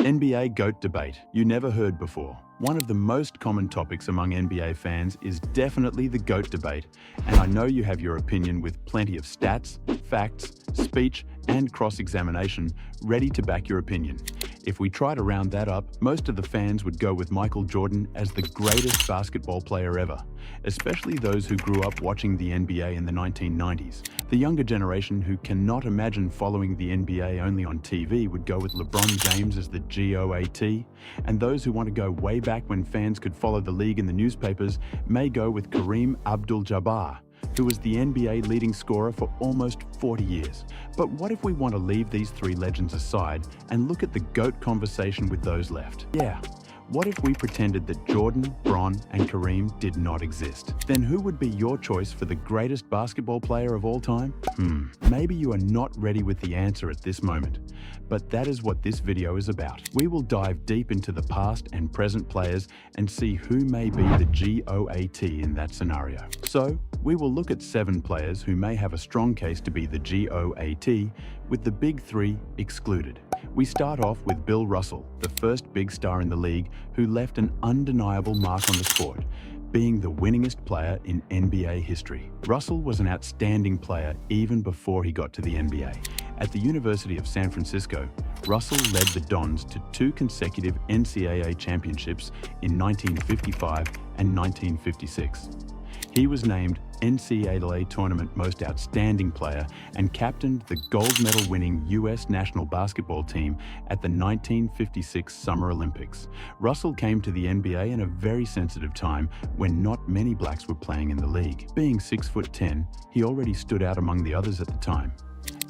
NBA GOAT debate you never heard before. One of the most common topics among NBA fans is definitely the GOAT debate, and I know you have your opinion with plenty of stats, facts, speech, and cross-examination ready to back your opinion. If we try to round that up, most of the fans would go with Michael Jordan as the greatest basketball player ever, especially those who grew up watching the NBA in the 1990s. The younger generation who cannot imagine following the NBA only on TV would go with LeBron James as the GOAT, and those who want to go way back when fans could follow the league in the newspapers may go with Kareem Abdul-Jabbar, who was the NBA leading scorer for almost 40 years. But what if we want to leave these three legends aside and look at the GOAT conversation with those left? Yeah. What if we pretended that Jordan, Bron, and Kareem did not exist? Then who would be your choice for the greatest basketball player of all time? Maybe you are not ready with the answer at this moment, but that is what this video is about. We will dive deep into the past and present players and see who may be the GOAT in that scenario. So, we will look at 7 players who may have a strong case to be the GOAT, with the big 3 excluded. We start off with Bill Russell, the first big star in the league who left an undeniable mark on the sport, being the winningest player in NBA history. Russell was an outstanding player even before he got to the NBA. At the University of San Francisco, Russell led the Dons to 2 consecutive NCAA championships in 1955 and 1956. He was named NCAA Tournament Most Outstanding Player and captained the gold medal-winning U.S. national basketball team at the 1956 Summer Olympics. Russell came to the NBA in a very sensitive time when not many blacks were playing in the league. Being 6'10", he already stood out among the others at the time.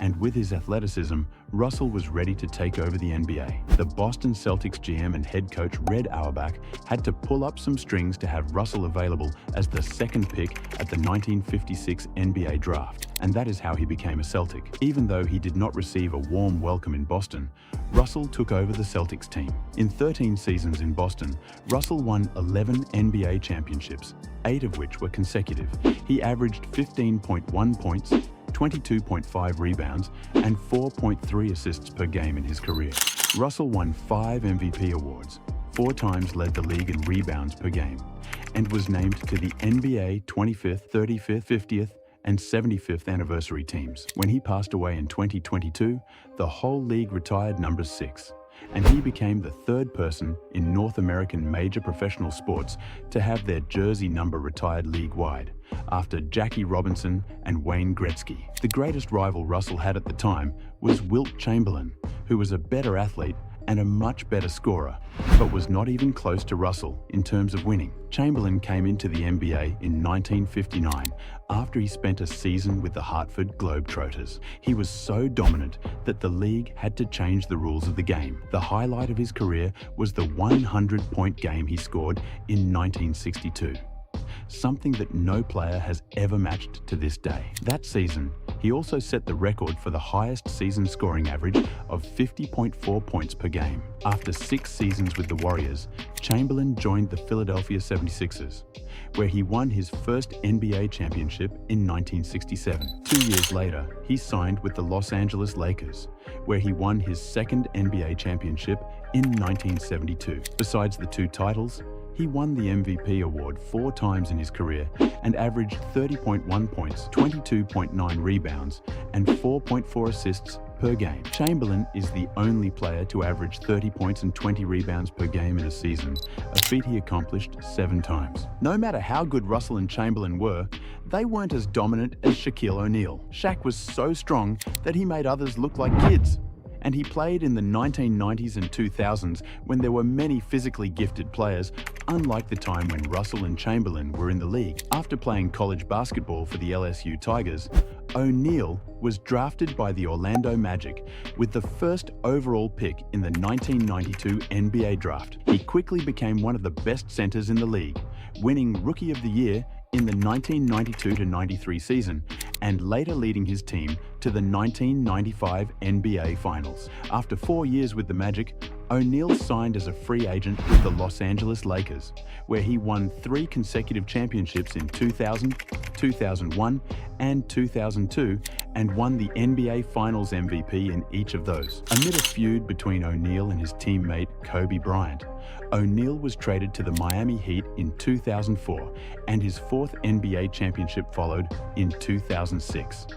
And with his athleticism, Russell was ready to take over the NBA. The Boston Celtics GM and head coach Red Auerbach had to pull up some strings to have Russell available as the second pick at the 1956 NBA draft. And that is how he became a Celtic. Even though he did not receive a warm welcome in Boston, Russell took over the Celtics team. In 13 seasons in Boston, Russell won 11 NBA championships, 8 of which were consecutive. He averaged 15.1 points, 22.5 rebounds, and 4.3 assists per game in his career. Russell won 5 MVP awards, 4 times led the league in rebounds per game, and was named to the NBA 25th, 35th, 50th, and 75th anniversary teams. When he passed away in 2022, the whole league retired number 6. And he became the 3rd person in North American major professional sports to have their jersey number retired league-wide, after Jackie Robinson and Wayne Gretzky. The greatest rival Russell had at the time was Wilt Chamberlain, who was a better athlete and a much better scorer, but was not even close to Russell in terms of winning. Chamberlain came into the NBA in 1959 after he spent a season with the Hartford Globetrotters. He was so dominant that the league had to change the rules of the game. The highlight of his career was the 100-point game he scored in 1962. Something that no player has ever matched to this day. That season, he also set the record for the highest season scoring average of 50.4 points per game. After 6 seasons with the Warriors, Chamberlain joined the Philadelphia 76ers, where he won his first NBA championship in 1967. 2 years later, he signed with the Los Angeles Lakers, where he won his second NBA championship in 1972. Besides the 2 titles, he won the MVP award 4 times in his career and averaged 30.1 points, 22.9 rebounds, and 4.4 assists per game. Chamberlain is the only player to average 30 points and 20 rebounds per game in a season, a feat he accomplished 7 times. No matter how good Russell and Chamberlain were, they weren't as dominant as Shaquille O'Neal. Shaq was so strong that he made others look like kids. And he played in the 1990s and 2000s when there were many physically gifted players, unlike the time when Russell and Chamberlain were in the league. After playing college basketball for the LSU Tigers, O'Neal was drafted by the Orlando Magic with the first overall pick in the 1992 NBA draft. He quickly became one of the best centers in the league, winning Rookie of the Year in the 1992-93 season, and later leading his team to the 1995 NBA Finals. After 4 years with the Magic, O'Neal signed as a free agent with the Los Angeles Lakers, where he won 3 consecutive championships in 2000, 2001, and 2002, and won the NBA Finals MVP in each of those. Amid a feud between O'Neal and his teammate Kobe Bryant, O'Neal was traded to the Miami Heat in 2004, and his 4th NBA championship followed in 2006.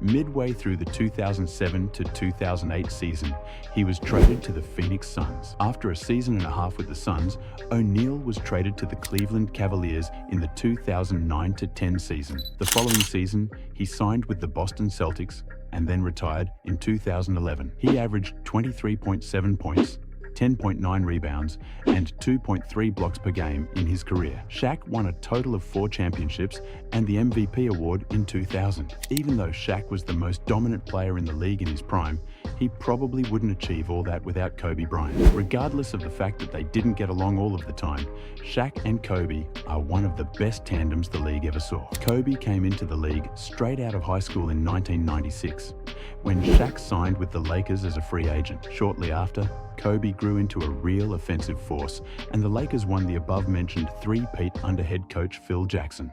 Midway through the 2007 to 2008 season, he was traded to the Phoenix Suns. After a season and a half with the Suns, O'Neal was traded to the Cleveland Cavaliers in the 2009 to 10 season. The following season, he signed with the Boston Celtics and then retired in 2011. He averaged 23.7 points, 10.9 rebounds, and 2.3 blocks per game in his career. Shaq won a total of 4 championships and the MVP award in 2000. Even though Shaq was the most dominant player in the league in his prime, he probably wouldn't achieve all that without Kobe Bryant. Regardless of the fact that they didn't get along all of the time, Shaq and Kobe are one of the best tandems the league ever saw. Kobe came into the league straight out of high school in 1996, when Shaq signed with the Lakers as a free agent. Shortly after, Kobe grew into a real offensive force, and the Lakers won the above-mentioned three-peat under head coach Phil Jackson.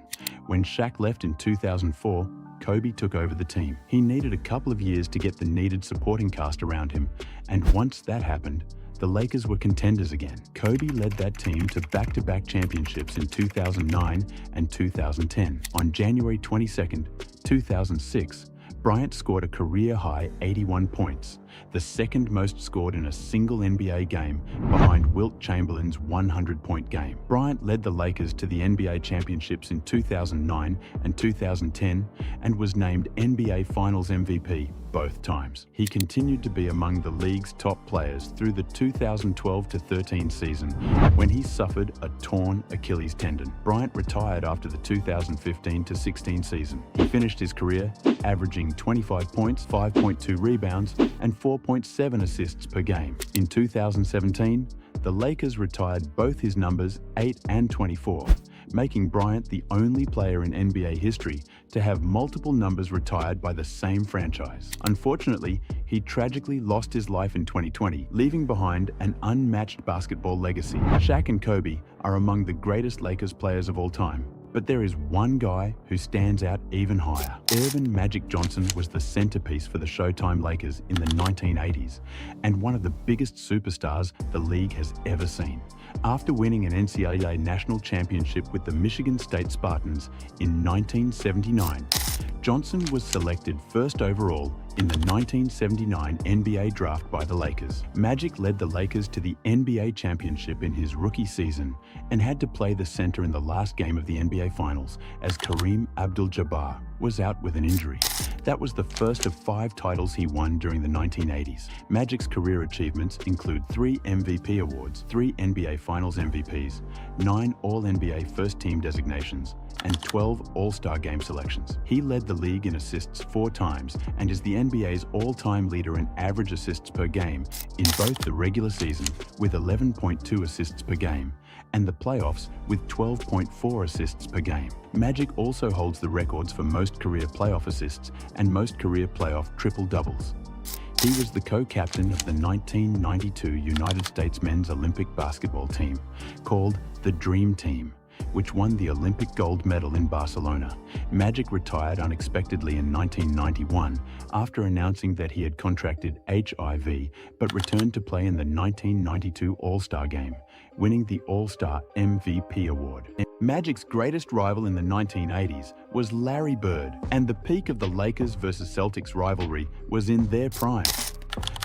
When Shaq left in 2004, Kobe took over the team. He needed a couple of years to get the needed supporting cast around him, and once that happened, the Lakers were contenders again. Kobe led that team to back-to-back championships in 2009 and 2010. On January 22, 2006, Bryant scored a career-high 81 points, the second most scored in a single NBA game behind Wilt Chamberlain's 100-point game. Bryant led the Lakers to the NBA championships in 2009 and 2010 and was named NBA Finals MVP both times. He continued to be among the league's top players through the 2012-13 season, when he suffered a torn Achilles tendon. Bryant retired after the 2015-16 season. He finished his career averaging 25 points, 5.2 rebounds, and 4.7 assists per game. In 2017, the Lakers retired both his numbers 8 and 24, making Bryant the only player in NBA history to have multiple numbers retired by the same franchise. Unfortunately, he tragically lost his life in 2020, leaving behind an unmatched basketball legacy. Shaq and Kobe are among the greatest Lakers players of all time, but there is one guy who stands out even higher. Earvin Magic Johnson was the centerpiece for the Showtime Lakers in the 1980s and one of the biggest superstars the league has ever seen. After winning an NCAA national championship with the Michigan State Spartans in 1979, Johnson was selected first overall in the 1979 NBA draft by the Lakers. Magic led the Lakers to the NBA championship in his rookie season and had to play the center in the last game of the NBA Finals as Kareem Abdul-Jabbar was out with an injury. That was the first of 5 titles he won during the 1980s. Magic's career achievements include 3 MVP awards, 3 NBA Finals MVPs, 9 All-NBA First-Team designations, and 12 All-Star Game selections. He led the league in assists 4 times and is the NBA's all-time leader in average assists per game in both the regular season with 11.2 assists per game and the playoffs with 12.4 assists per game. Magic also holds the records for most career playoff assists and most career playoff triple-doubles. He was the co-captain of the 1992 United States men's Olympic basketball team, called the Dream Team, which won the Olympic gold medal in Barcelona. Magic retired unexpectedly in 1991 after announcing that he had contracted HIV, but returned to play in the 1992 All-Star Game, winning the All-Star MVP award. Magic's greatest rival in the 1980s was Larry Bird, and the peak of the Lakers versus Celtics rivalry was in their prime.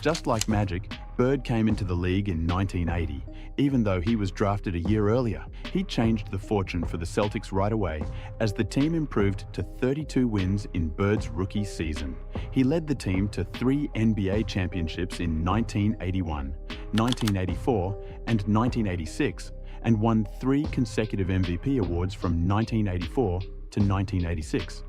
Just like Magic, Bird came into the league in 1980, even though he was drafted a year earlier. He changed the fortune for the Celtics right away as the team improved to 32 wins in Bird's rookie season. He led the team to 3 NBA championships in 1981, 1984, and 1986, and won 3 consecutive MVP awards from 1984 to 1986,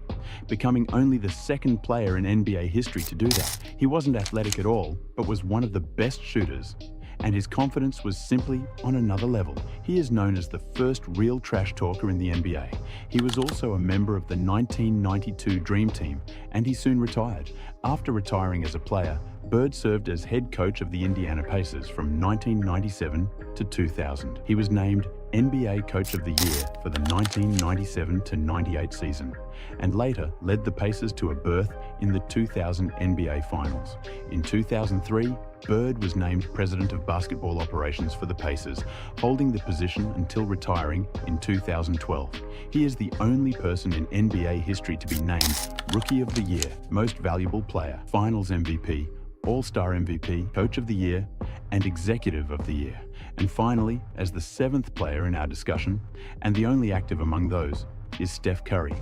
becoming only the second player in NBA history to do that. He wasn't athletic at all, but was one of the best shooters, and his confidence was simply on another level. He is known as the first real trash talker in the NBA. He was also a member of the 1992 Dream Team, and he soon retired. After retiring as a player, Bird served as head coach of the Indiana Pacers from 1997 to 2000. He was named NBA Coach of the Year for the 1997-98 season, and later led the Pacers to a berth in the 2000 NBA Finals. In 2003, Bird was named President of Basketball Operations for the Pacers, holding the position until retiring in 2012. He is the only person in NBA history to be named Rookie of the Year, Most Valuable Player, Finals MVP, All-Star MVP, Coach of the Year, and Executive of the Year. And finally, as the seventh player in our discussion, and the only active among those, is Steph Curry.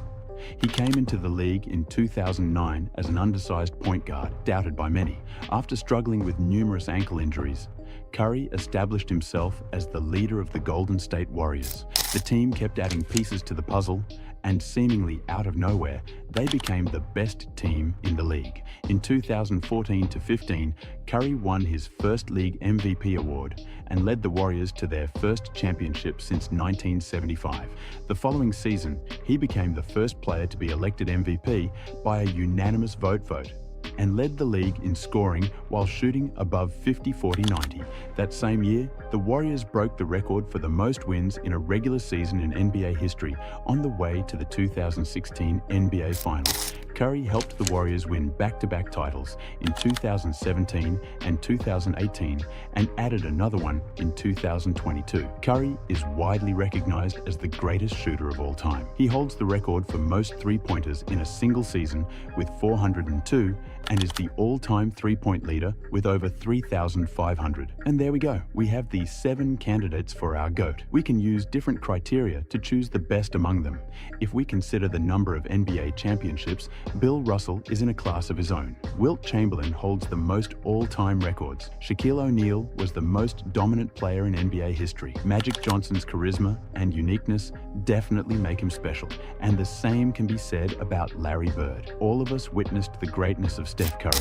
He came into the league in 2009 as an undersized point guard, doubted by many. After struggling with numerous ankle injuries, Curry established himself as the leader of the Golden State Warriors. The team kept adding pieces to the puzzle, and seemingly out of nowhere, they became the best team in the league. In 2014-15, Curry won his first league MVP award and led the Warriors to their first championship since 1975. The following season, he became the first player to be elected MVP by a unanimous vote, and led the league in scoring while shooting above 50-40-90. That same year, the Warriors broke the record for the most wins in a regular season in NBA history on the way to the 2016 NBA Finals. Curry helped the Warriors win back-to-back titles in 2017 and 2018 and added another one in 2022. Curry is widely recognized as the greatest shooter of all time. He holds the record for most three-pointers in a single season with 402 and is the all-time three-point leader with over 3,500. And there we go. We have the 7 candidates for our GOAT. We can use different criteria to choose the best among them. If we consider the number of NBA championships, Bill Russell is in a class of his own. Wilt Chamberlain holds the most all-time records. Shaquille O'Neal was the most dominant player in NBA history. Magic Johnson's charisma and uniqueness definitely make him special. And the same can be said about Larry Bird. All of us witnessed the greatness of Steph Curry,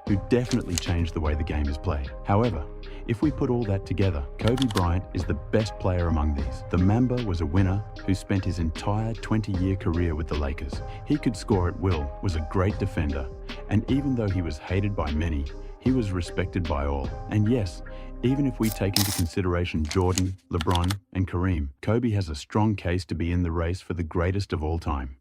who definitely changed the way the game is played. However, if we put all that together, Kobe Bryant is the best player among these. The Mamba was a winner who spent his entire 20-year career with the Lakers. He could score at will, was a great defender, and even though he was hated by many, he was respected by all. And yes, even if we take into consideration Jordan, LeBron, and Kareem, Kobe has a strong case to be in the race for the greatest of all time.